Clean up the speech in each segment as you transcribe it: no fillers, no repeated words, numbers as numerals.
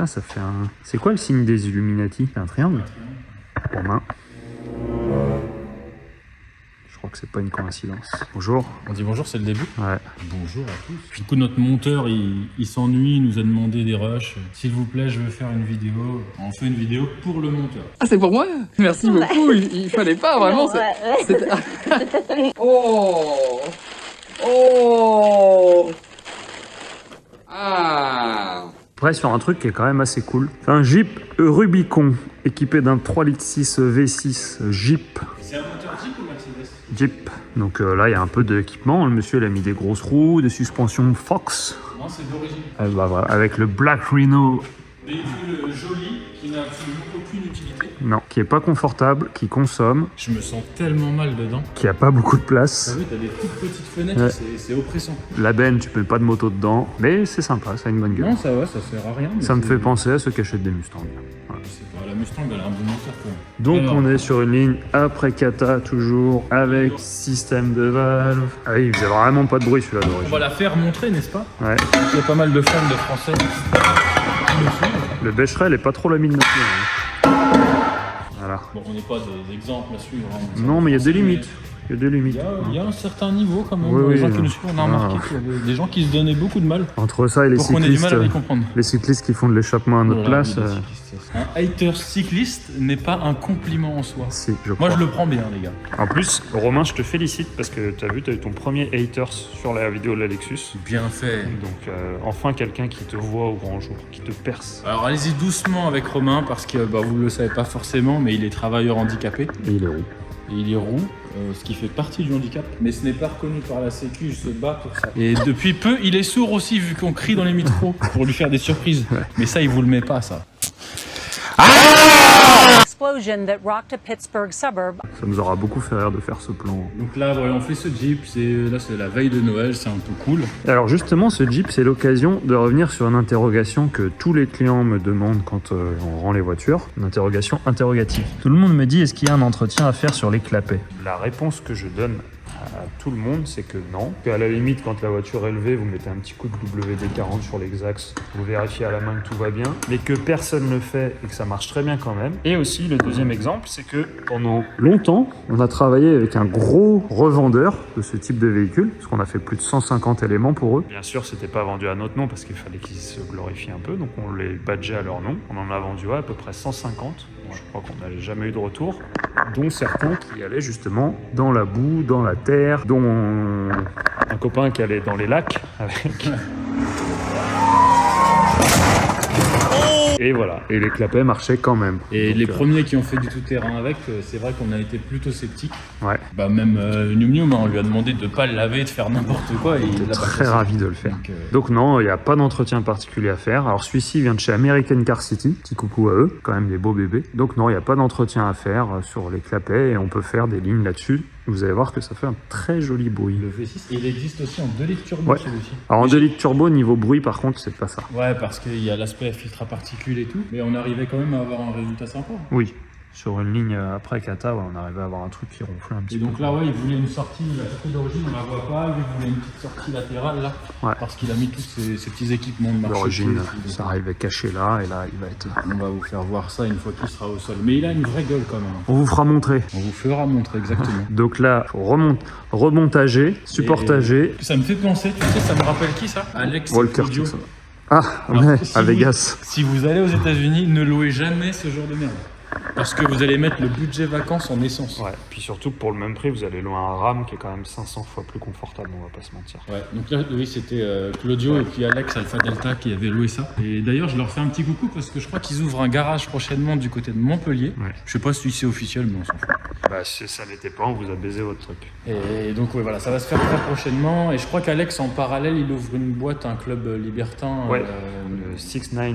Ah, ça fait un... C'est quoi le signe des Illuminati? C'est un triangle? Romain. Je crois que c'est pas une coïncidence. Bonjour. On dit bonjour, c'est le début? Ouais. Bonjour à tous. Du coup, notre monteur, il s'ennuie, il nous a demandé des rushs. S'il vous plaît, je veux faire une vidéo. On fait une vidéo pour le monteur. Ah, c'est pour moi? Merci beaucoup. Il fallait pas, vraiment. Oh! Oh! Ah! Après, sur un truc qui est quand même assez cool. C'est un Jeep Rubicon équipé d'un 3,6 litres V6 Jeep. C'est un moteur Jeep ou Mercedes? Jeep. Donc là, il y a un peu d'équipement. Le monsieur, il a mis des grosses roues, des suspensions Fox. Non, c'est d'origine. Bah, voilà, avec le Black Rhino. Véhicule joli, qui n'a absolument aucune utilité. Non, qui est pas confortable, qui consomme, Je me sens tellement mal dedans. qui a pas beaucoup de place. T'as vu, t'as des toutes petites fenêtres, Ouais. c'est oppressant. La benne, tu mets pas de moto dedans, mais c'est sympa, ça a une bonne gueule. Non, ça va, ça sert à rien. mais Ça me c'est- fait penser à ceux qui achètent des Mustangs. Voilà. Je sais pas, la Mustang, elle a un bon moteur quand même. Donc Alors, on est sur une ligne après kata toujours avec système de valve. Ah oui, il faisait vraiment pas de bruit celui-là on d'origine. va la faire montrer, n'est-ce pas? Ouais. Il y a pas mal de fans de français qui le suivent. Le Becherel est pas trop l'ami de notre ligne, hein. Voilà. Bon, on n'est pas des exemples à suivre. Hein, Non, mais il y a des limites. Il y a des limites. Il y a un certain niveau quand même. Oui, Les gens oui, qui nous suivent, on a remarqué qu'il y avait des gens qui se donnaient beaucoup de mal Entre ça et les pour qu'on ait du cyclistes, mal à les comprendre. les cyclistes qui font de l'échappement à notre Voilà, place, oui, les cyclistes. Un hater cycliste n'est pas un compliment en soi. si, je Moi, crois. je le prends bien, les gars. En plus, Romain, je te félicite parce que tu as vu, tu as eu ton premier haters sur la vidéo de la Lexus. Bien fait. Donc, enfin, quelqu'un qui te voit au grand jour, qui te perce. Alors, allez-y doucement avec Romain parce que vous ne le savez pas forcément, mais il est travailleur handicapé Et il est roux. et il est roux. Ce qui fait partie du handicap, mais ce n'est pas reconnu par la Sécu, je se bats pour ça. Et depuis peu, il est sourd aussi, vu qu'on crie dans les micros pour lui faire des surprises. Mais ça, il vous le met pas, ça. Explosion that rocked a Pittsburgh suburb. Ça nous aura beaucoup fait rire de faire ce plan. Donc là, voilà, on fait ce Jeep, là c'est la veille de Noël, c'est un peu cool. Alors justement, ce Jeep, c'est l'occasion de revenir sur une interrogation que tous les clients me demandent quand on rend les voitures. Une interrogation interrogative. Tout le monde me dit, est-ce qu'il y a un entretien à faire sur les clapets? La réponse que je donne à tout le monde, c'est que non. Qu'à la limite, quand la voiture est levée, vous mettez un petit coup de WD-40 sur les axes, vous vérifiez à la main que tout va bien, mais que personne ne le fait et que ça marche très bien quand même. Et aussi, le deuxième exemple, c'est que pendant longtemps, on a travaillé avec un gros revendeur de ce type de véhicule, parce qu'on a fait plus de 150 éléments pour eux. Bien sûr, c'était pas vendu à notre nom parce qu'il fallait qu'ils se glorifient un peu, donc on les badgeait à leur nom. On en a vendu à peu près 150. Je crois qu'on n'a jamais eu de retour, dont certains qui allaient justement dans la boue, dans la terre, dont un copain qui allait dans les lacs avec. Et voilà, et les clapets marchaient quand même. Et donc, les premiers qui ont fait du tout-terrain avec, c'est vrai qu'on a été plutôt sceptiques. Ouais, Bah même Nium Nium, on lui a demandé de pas le laver, de faire n'importe quoi, et il l'a pas très fait. ravi de le faire. Donc non, il n'y a pas d'entretien particulier à faire. Alors celui-ci vient de chez American Car City, petit coucou à eux, quand même des beaux bébés. Donc non, il n'y a pas d'entretien à faire sur les clapets et on peut faire des lignes là-dessus. Vous allez voir que ça fait un très joli bruit. Le V6, et il existe aussi en 2 litres turbo Ouais. celui-ci. Alors en 2 litres turbo, niveau bruit par contre, c'est pas ça. Ouais, parce qu'il y a l'aspect filtre à particules et tout, mais on arrivait quand même à avoir un résultat sympa. Oui, sur une ligne après kata, ouais, on arrivait à avoir un truc qui ronflait un petit Et peu. donc là, ouais, il voulait une sortie, la sortie d'origine, on la voit pas, lui, il voulait une petite sortie latérale là, Ouais. parce qu'il a mis tous ces petits équipements de marche. L'origine, ça arrivait caché là, et là, il va être... On va vous faire voir ça une fois qu'il sera au sol. Mais il a une vraie gueule quand même. On vous fera montrer. On vous fera montrer exactement. Donc là, faut remontager, supportager. Ça me fait penser, tu sais, ça me rappelle qui ça? Alex Walker Audio. Jackson. Ah, Alors, ouais, si à vous- Vegas. Si vous allez aux États-Unis, ne louez jamais ce genre de merde. Parce que vous allez mettre le budget vacances en essence. Ouais, puis surtout pour le même prix, vous allez louer un RAM qui est quand même 500 fois plus confortable, on va pas se mentir. Ouais, donc là, oui, c'était Claudio et puis Alex Alpha Delta qui avaient loué ça. Et d'ailleurs, je leur fais un petit coucou parce que je crois qu'ils ouvrent un garage prochainement du côté de Montpellier. Ouais. Je sais pas si c'est officiel, mais on s'en fout. Bah, si ça l'était pas, on vous a baisé votre truc. Et donc, ouais, voilà, ça va se faire très prochainement. Et je crois qu'Alex, en parallèle, il ouvre une boîte, un club libertin. Ouais, le 6-9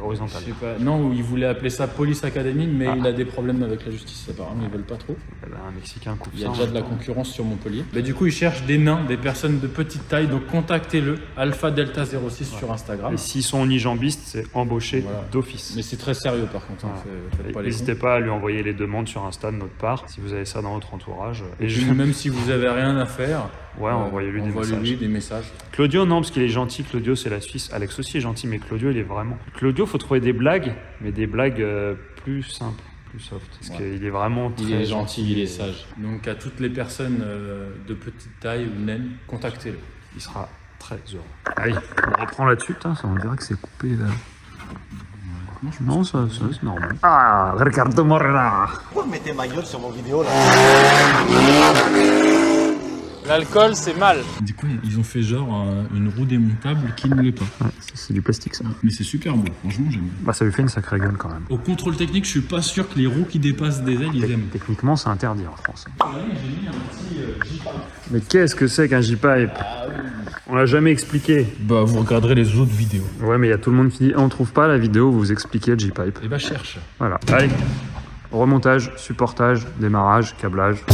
je horizontal. sais pas, non, où il voulait appeler ça Police Academy, mais il a des problèmes avec la justice, apparemment, ils veulent pas trop. Eh ben, un Mexicain coupe Il y a ça, déjà de la concurrence sur Montpellier. Mais du coup, ils cherchent des nains, des personnes de petite taille, donc contactez-le, Alpha Delta 06 sur Instagram. Et s'ils sont unijambistes, c'est embauché Voilà. d'office. Mais c'est très sérieux par contre, hein, faites pas les N'hésitez cons. pas à lui envoyer les demandes sur Insta de notre votre part. Si vous avez ça dans votre entourage. Et même si vous avez rien à faire, envoyez-lui des messages. Claudio, non, parce qu'il est gentil. Claudio, c'est la Suisse. Alex aussi est gentil, mais Claudio, il est vraiment... Claudio, faut trouver des blagues, mais des blagues plus simples, plus soft. Parce qu'il est vraiment très Il est gentil, il est sage. Donc à toutes les personnes de petite taille ou naines, contactez-le. Il sera très heureux. Allez, on reprend là-dessus. Ça, on dirait que c'est coupé là. Non, ça c'est normal. Ah, Ricardo Morera. Pourquoi mettez ma gueule sur mon vidéo là? L'alcool, c'est mal. Du coup, ils ont fait genre une roue démontable qui ne l'est pas. Ouais, c'est du plastique ça. Mais c'est super beau, franchement j'aime bien. Bah ça lui fait une sacrée gueule quand même. Au contrôle technique, je suis pas sûr que les roues qui dépassent des ailes, ils aiment. Techniquement, c'est interdit en France. J'ai mis un petit J-pipe. Mais qu'est-ce que c'est qu'un J-pipe? On l'a jamais expliqué. Bah vous regarderez les autres vidéos. Ouais, mais il y a tout le monde qui dit on trouve pas la vidéo où vous expliquez le J-pipe. Et bah cherche. Voilà. Allez. Remontage, supportage, démarrage, câblage.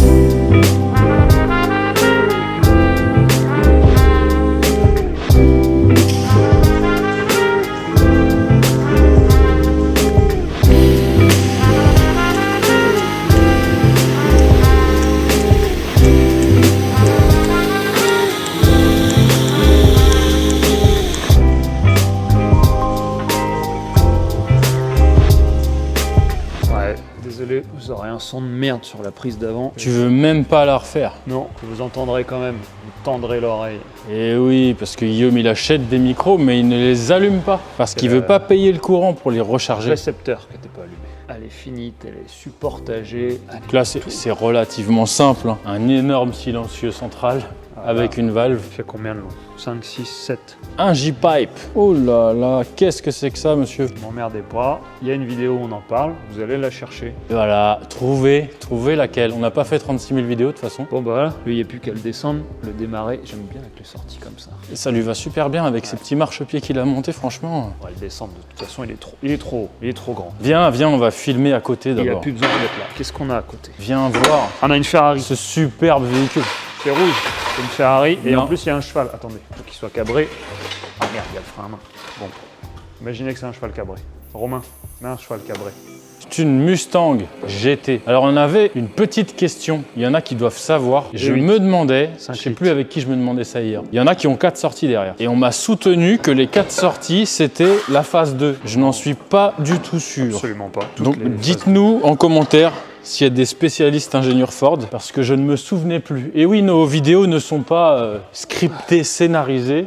Désolé, vous aurez un son de merde sur la prise d'avant. Tu veux même pas la refaire? Non, vous entendrez quand même. Vous tendrez l'oreille. Et oui, parce que Guillaume il achète des micros, mais il ne les allume pas. Parce qu'il veut pas payer le courant pour les recharger. Récepteur qui n'était pas allumé. Elle est finie, elle est supportagée. Donc là c'est relativement simple. Hein. Un énorme silencieux central avec une valve. Il fait combien de long? 5, 6, 7. Un J-pipe. Oh là là, qu'est-ce que c'est que ça, monsieur? Ne m'emmerdez pas, il y a une vidéo où on en parle, vous allez la chercher. Et voilà, trouvez laquelle. On n'a pas fait 36 000 vidéos de toute façon. Bon bah voilà, lui il n'y a plus qu'à le descendre, le démarrer. J'aime bien avec les sorties comme ça. Et ça lui va super bien avec ces petits marchepieds qu'il a montés, franchement. On va le descendre, de toute façon il est trop grand. Viens, on va filmer à côté d'abord. Il n'y a plus besoin d'être là. Qu'est-ce qu'on a à côté? Viens voir. On a une Ferrari. Ce superbe véhicule. C'est rouge, c'est une Ferrari et Non. en plus il y a un cheval. Attendez, il faut qu'il soit cabré. Ah merde, il y a le frein à main. Bon, imaginez que c'est un cheval cabré. Romain, mets un cheval cabré. C'est une Mustang GT. Alors on avait une petite question, il y en a qui doivent savoir. Je me demandais, je sais plus avec qui je me demandais ça hier. Il y en a qui ont 4 sorties derrière. Et on m'a soutenu que les 4 sorties c'était la phase 2. Je n'en suis pas du tout sûr. Absolument pas. Donc dites-nous en commentaire s'il y a des spécialistes ingénieurs Ford, parce que je ne me souvenais plus. Et oui, nos vidéos ne sont pas scriptées, scénarisées.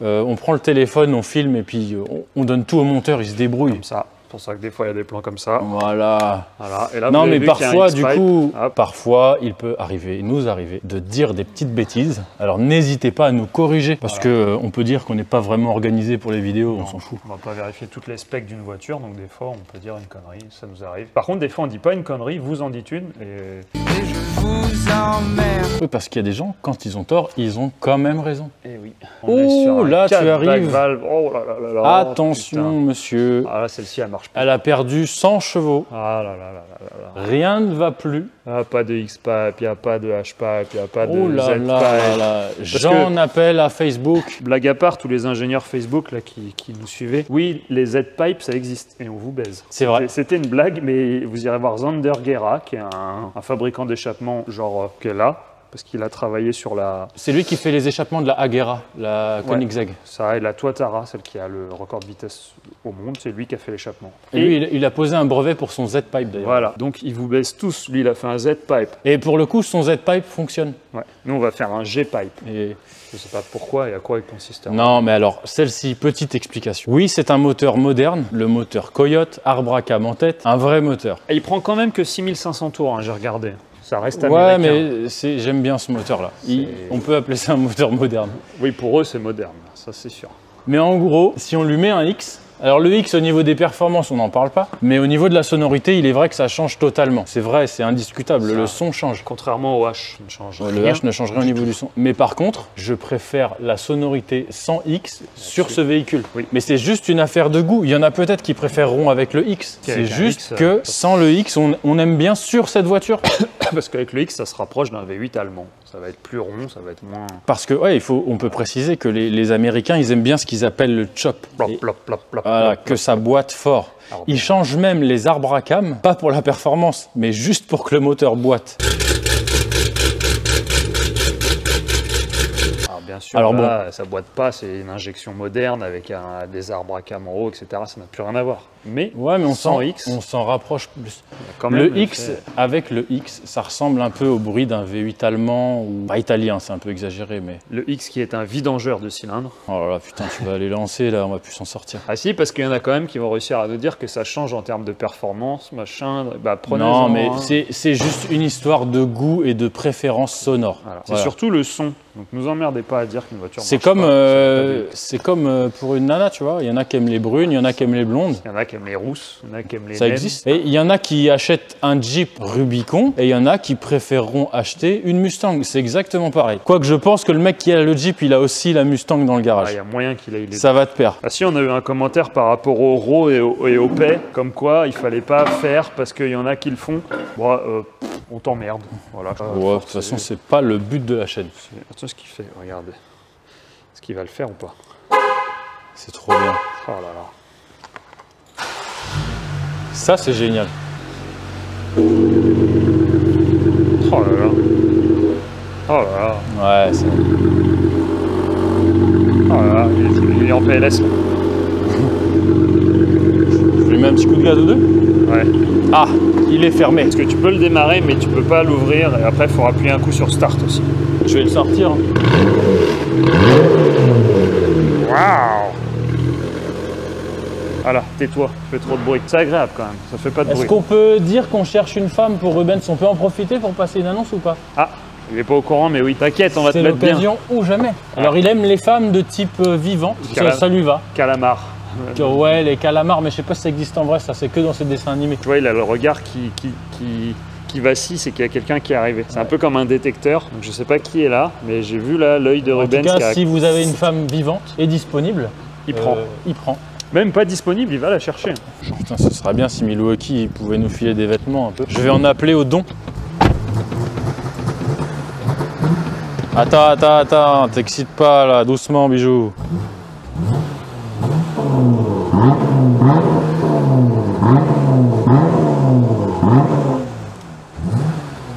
On prend le téléphone, on filme et puis on donne tout au monteur, il se débrouille. Comme ça. C'est pour ça que des fois il y a des plans comme ça. Voilà. Et là, non vous avez mais vu parfois qu'il y a un du coup, Hop. parfois il peut arriver, nous arriver de dire des petites bêtises. Alors n'hésitez pas à nous corriger parce que on peut dire qu'on n'est pas vraiment organisé pour les vidéos, on s'en fout. On va pas vérifier toutes les specs d'une voiture, donc des fois on peut dire une connerie, ça nous arrive. Par contre des fois on dit pas une connerie, vous en dites une et je vous emmerde. Oui, parce qu'il y a des gens, quand ils ont tort, ils ont quand même raison. Eh oui. Oh là tu arrives. Valve. Oh là là là là. Attention monsieur. Ah là celle-ci elle marche pas. Elle a perdu 100 chevaux. Ah là là là là là. Rien ne va plus. Ah, pas de X-Pipe, il n'y a pas de H-Pipe, il n'y a pas de Oh là Z-Pipe. là là. J'en appelle à Facebook. Blague à part, tous les ingénieurs Facebook là, qui nous suivaient, oui, les Z-Pipe, ça existe et on vous baise. C'est vrai. C'était une blague, mais vous irez voir Zander Guerra, qui est un fabricant d'échappement genre qui est là, parce qu'il a travaillé sur la... C'est lui qui fait les échappements de la Agera, la Koenigsegg. Ça et la Tuatara, celle qui a le record de vitesse au monde, c'est lui qui a fait l'échappement. Et lui, il a posé un brevet pour son Z-Pipe d'ailleurs. Voilà, donc ils vous baissent tous. Lui, il a fait un Z-Pipe. Et pour le coup, son Z-Pipe fonctionne. Ouais. Nous, on va faire un G-Pipe. Et... je sais pas pourquoi et à quoi il consiste. Non, mais alors, celle-ci, petite explication. Oui, c'est un moteur moderne, le moteur Coyote, arbre à cam en tête, un vrai moteur. Et il prend quand même que 6500 tours, hein, j'ai regardé. Ça reste américain. américain. Ouais, mais j'aime bien ce moteur-là. On peut appeler ça un moteur moderne. Oui, pour eux, c'est moderne, ça c'est sûr. Mais en gros, si on lui met un X, alors le X au niveau des performances, on n'en parle pas, mais au niveau de la sonorité, il est vrai que ça change totalement. C'est vrai, c'est indiscutable, le son change. Contrairement au H, qui ne change rien. Le H ne change rien au niveau du son. Mais par contre, je préfère la sonorité sans X sur ce véhicule. Oui. Mais c'est juste une affaire de goût. Il y en a peut-être qui préféreront avec le X. C'est juste que sans le X, on aime bien sur cette voiture. Parce qu'avec le X, ça se rapproche d'un V8 allemand. Ça va être plus rond, ça va être moins... Parce que, ouais, on peut préciser que les Américains, ils aiment bien ce qu'ils appellent le chop. Plop, Et- plop, plop, plop, voilà, plop, que ça boite fort. Alors, Ils changent même les arbres à cam, pas pour la performance, mais juste pour que le moteur boite. Alors bien sûr, Alors là, ça boite pas, c'est une injection moderne avec des arbres à cam en haut, etc. Ça n'a plus rien à voir. Mais Ouais, mais sans X, on s'en rapproche plus. quand même, Le X, avec le X, ça ressemble un peu au bruit d'un V8 allemand ou pas italien, c'est un peu exagéré, mais... le X qui est un vidangeur de cylindres. Oh là là, putain, tu vas les lancer là, on va plus s'en sortir. Ah si, parce qu'il y en a quand même qui vont réussir à nous dire que ça change en termes de performance, machin. Bah prenez Non, mais c'est juste une histoire de goût et de préférence sonore. Voilà. C'est Voilà. surtout le son. Donc nous emmerdez pas à dire qu'une voiture C'est marche comme, pas, c'est comme pour une nana, tu vois. Il y en a qui aiment les brunes, il y en a qui aiment les blondes. il y en a qui aiment les rousses, il y en a qui aiment les Ça naines. existe. Et il y en a qui achètent un Jeep Rubicon et il y en a qui préféreront acheter une Mustang. C'est exactement pareil. Quoique je pense que le mec qui a le Jeep, il a aussi la Mustang dans le Ah, garage. il y a moyen qu'il ait eu les Ça va de pair. Ah si, on a eu un commentaire par rapport au RAW et au PAY, comme quoi il fallait pas faire parce qu'il y en a qui le font. Bon, on t'emmerde. Voilà. Ouais, de toute façon, c'est pas le but de la chaîne. Attention ce qu'il fait, regardez. Est-ce qu'il va le faire ou pas? C'est trop bien. Oh là là. Ça, c'est génial. Oh là là. Oh là là. Ouais, c'est... Oh là là. Il est en PLS. Là. Je lui mets un petit coup de gaz ou deux. Ouais. Ah, il est fermé. Parce que tu peux le démarrer, mais tu peux pas l'ouvrir. Et après, il faut appuyer un coup sur Start aussi. Je vais le sortir. Waouh! Voilà, tais-toi, tu fais trop de bruit. C'est agréable quand même, ça fait pas de Est-ce bruit. qu'on peut dire qu'on cherche une femme pour Rubens? On peut en profiter pour passer une annonce ou pas? Ah, il est pas au courant, mais oui, t'inquiète, on va te C'est mettre bien. l'occasion ou jamais. Alors il aime les femmes de type vivant, ça lui va. Calamar. Ouais, les calamars, mais je sais pas si ça existe en vrai, ça c'est que dans ces dessins animés. Tu vois, il a le regard qui vacille, c'est qu'il y a quelqu'un qui est arrivé. C'est un peu comme un détecteur, donc je sais pas qui est là, mais j'ai vu là l'œil de En Rubens tout cas, qui a... si vous avez une femme vivante et disponible, Il prend. Il prend. Même pas disponible, il va la chercher. Putain, ce serait bien si Milwaukee pouvait nous filer des vêtements un peu. Je vais en appeler au don. Attends, t'excites pas là, doucement bijou.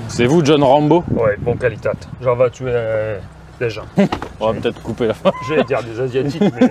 C'est vous John Rambo? Ouais, bon qualité. J'en vais tuer des gens. On va peut-être couper la fin. J'allais dire des Asiatiques, mais...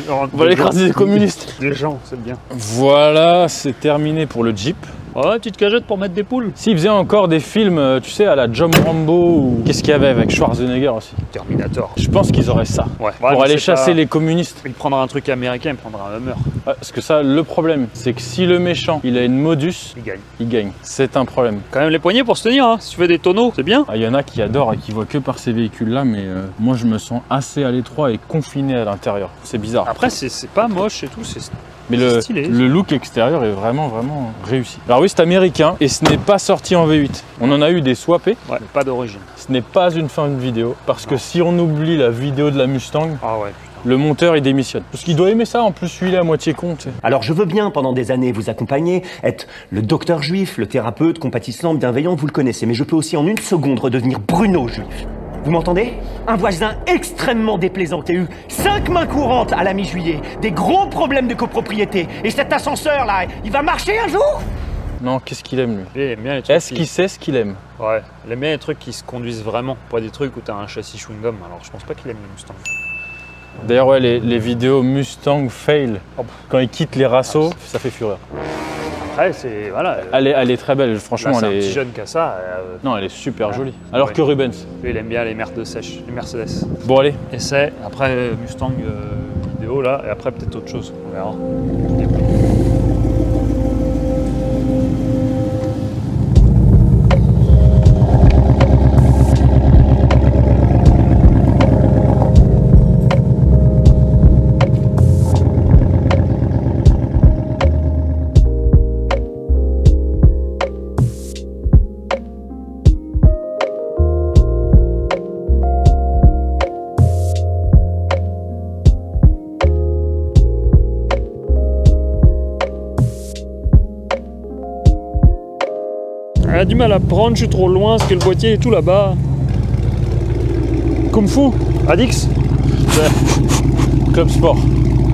On va l'écraser des communistes. Des gens, c'est bien. Voilà, c'est terminé pour le Jeep. Oh, petite cagette pour mettre des poules. S'il faisait encore des films, tu sais, à la John Rambo ou qu'est-ce qu'il y avait avec Schwarzenegger aussi? Terminator. Je pense qu'ils auraient ça. Ouais. Pour aller chasser les communistes. Il prendra un truc américain, il prendra un Hummer. Ouais, parce que ça, le problème, c'est que si le méchant, il a une modus, Il gagne. il gagne. C'est un problème. Quand même les poignets pour se tenir, hein. Si tu fais des tonneaux, c'est bien. Ah, il y en a qui adorent et qui voient que par ces véhicules-là, mais moi, je me sens assez à l'étroit et confiné à l'intérieur. C'est bizarre. Après, c'est pas moche et tout, c'est... Mais c'est stylé. le look extérieur est vraiment réussi. Alors oui, c'est américain et ce n'est pas sorti en V8. On en a eu des swappés. Ouais, mais pas d'origine. Ce n'est pas une fin de vidéo parce que si on oublie la vidéo de la Mustang, Ah ouais, putain. le monteur il démissionne. Parce qu'il doit aimer ça en plus, lui il est à moitié con, tu sais. Alors je veux bien pendant des années vous accompagner, être le docteur juif, le thérapeute, compatissant, bienveillant, vous le connaissez, mais je peux aussi en une seconde redevenir Bruno juif. Vous m'entendez? Un voisin extrêmement déplaisant qui a eu 5 mains courantes à la mi-juillet, des gros problèmes de copropriété, et cet ascenseur là, il va marcher un jour? Non, qu'est-ce qu'il aime lui? Lui, il aime bien les trucs Est-ce qu'il sait ce qu'il aime? Ouais, il aime bien les trucs qui se conduisent vraiment, pas des trucs où t'as un châssis chewing-gum. Alors je pense pas qu'il aime les Mustangs. D'ailleurs, ouais, les vidéos Mustang fail, quand il quitte les rassos, ça fait fureur. Après, c'est... Voilà. Elle est très belle, franchement. Là, c'est un elle est... petit jeune qui a ça. Non, elle est super jolie. Alors Ouais. que Rubens. Lui, il aime bien les merdes sèches, les Mercedes. Bon, allez. Essai, après Mustang vidéo là, et après peut-être autre chose, on verra. Elle a du mal à prendre, je suis trop loin, parce que le boîtier est tout là-bas. Kung Fu Adix? Club Sport.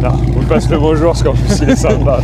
Non, on lui passe le bonjour, parce qu'en plus il est sympa.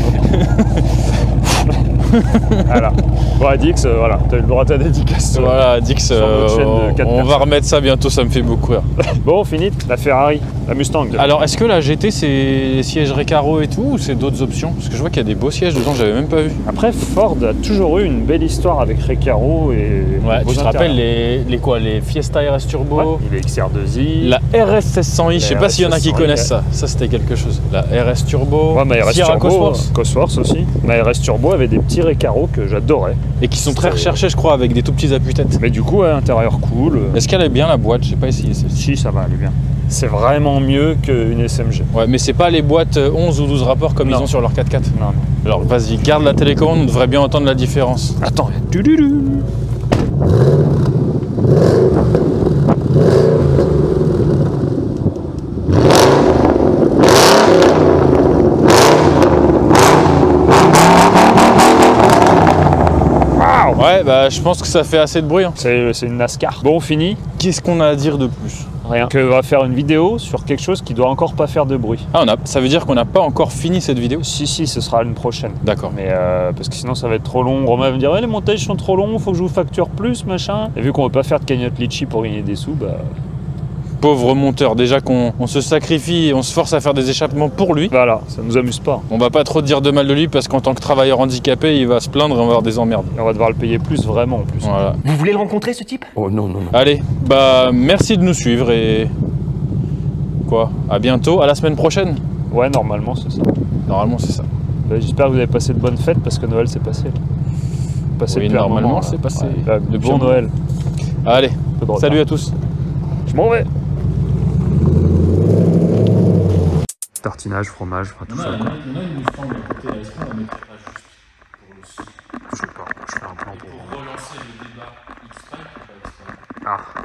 Voilà. Bon, Adix, voilà, t'as eu le droit à ta dédicace. Voilà, Dix, Sur notre chaîne de quatre on va personnes. remettre ça bientôt, ça me fait beaucoup rire. Bon, on finit. La Ferrari, la Mustang. Alors, est-ce que la GT, c'est les sièges Recaro et tout, ou c'est d'autres options? Parce que je vois qu'il y a des beaux sièges dedans, j'avais même pas vu. Après, Ford a toujours eu une belle histoire avec Recaro et. Ouais, beaux tu te rappelles intérieurs. les quoi? Les Fiesta RS Turbo, Ouais, il est XR2i. la RS 1600i, je sais pas s'il y en a qui RS 1600i, connaissent ouais. ça. Ça, c'était quelque chose. La RS Turbo, Ouais, ma RS Sierra Turbo, Cosworth, Cosworth aussi. Ma RS Turbo avait des petits Recaro que j'adorais. et qui sont très C'est- recherchés, je crois, avec des tout petits appuis-têtes. Mais du coup, ouais, intérieur cool. Est-ce qu'elle est bien la boîte? J'ai pas essayé celle-ci. Si, ça va, elle est bien. C'est vraiment mieux qu'une SMG. Ouais, mais c'est pas les boîtes 11 ou 12 rapports comme Non. ils ont sur leur 4x4. Non, non. Alors vas-y, garde la télécommande, on devrait bien entendre la différence. Attends, du-du-du. Ouais, bah je pense que ça fait assez de bruit. Hein. C'est une NASCAR. Bon, on finit. Qu'est-ce qu'on a à dire de plus? Rien. Que va faire une vidéo sur quelque chose qui doit encore pas faire de bruit. Ah, ça veut dire qu'on n'a pas encore fini cette vidéo? Si, ce sera une prochaine. D'accord. Mais parce que sinon ça va être trop long. Romain va me dire ouais, les montages sont trop longs, faut que je vous facture plus, machin. Et vu qu'on veut pas faire de cagnotte litchi pour gagner des sous, bah Pauvre monteur, déjà qu'on se sacrifie et on se force à faire des échappements pour lui. voilà, ça nous amuse pas. On va pas trop dire de mal de lui parce qu'en tant que travailleur handicapé, il va se plaindre et on va avoir des emmerdes. Et on va devoir le payer plus, vraiment en plus. Voilà. Vous voulez le rencontrer, ce type? Oh non, non, non. Allez, bah merci de nous suivre et... Quoi? À bientôt, à la semaine prochaine. Ouais, normalement c'est ça. Normalement, c'est ça. J'espère que vous avez passé de bonnes fêtes parce que Noël s'est passé. Passé Oui, depuis un normalement, moment, là. c'est passé. Ouais, Depuis bon un moment. Noël. Allez, Peu de retard. salut à tous. Je m'en vais. Tartinage, fromage, enfin tout ça. Quoi. Je sais pas, je fais un plan pour relancer le débat X-Fight ou pas X-Fight. Ah.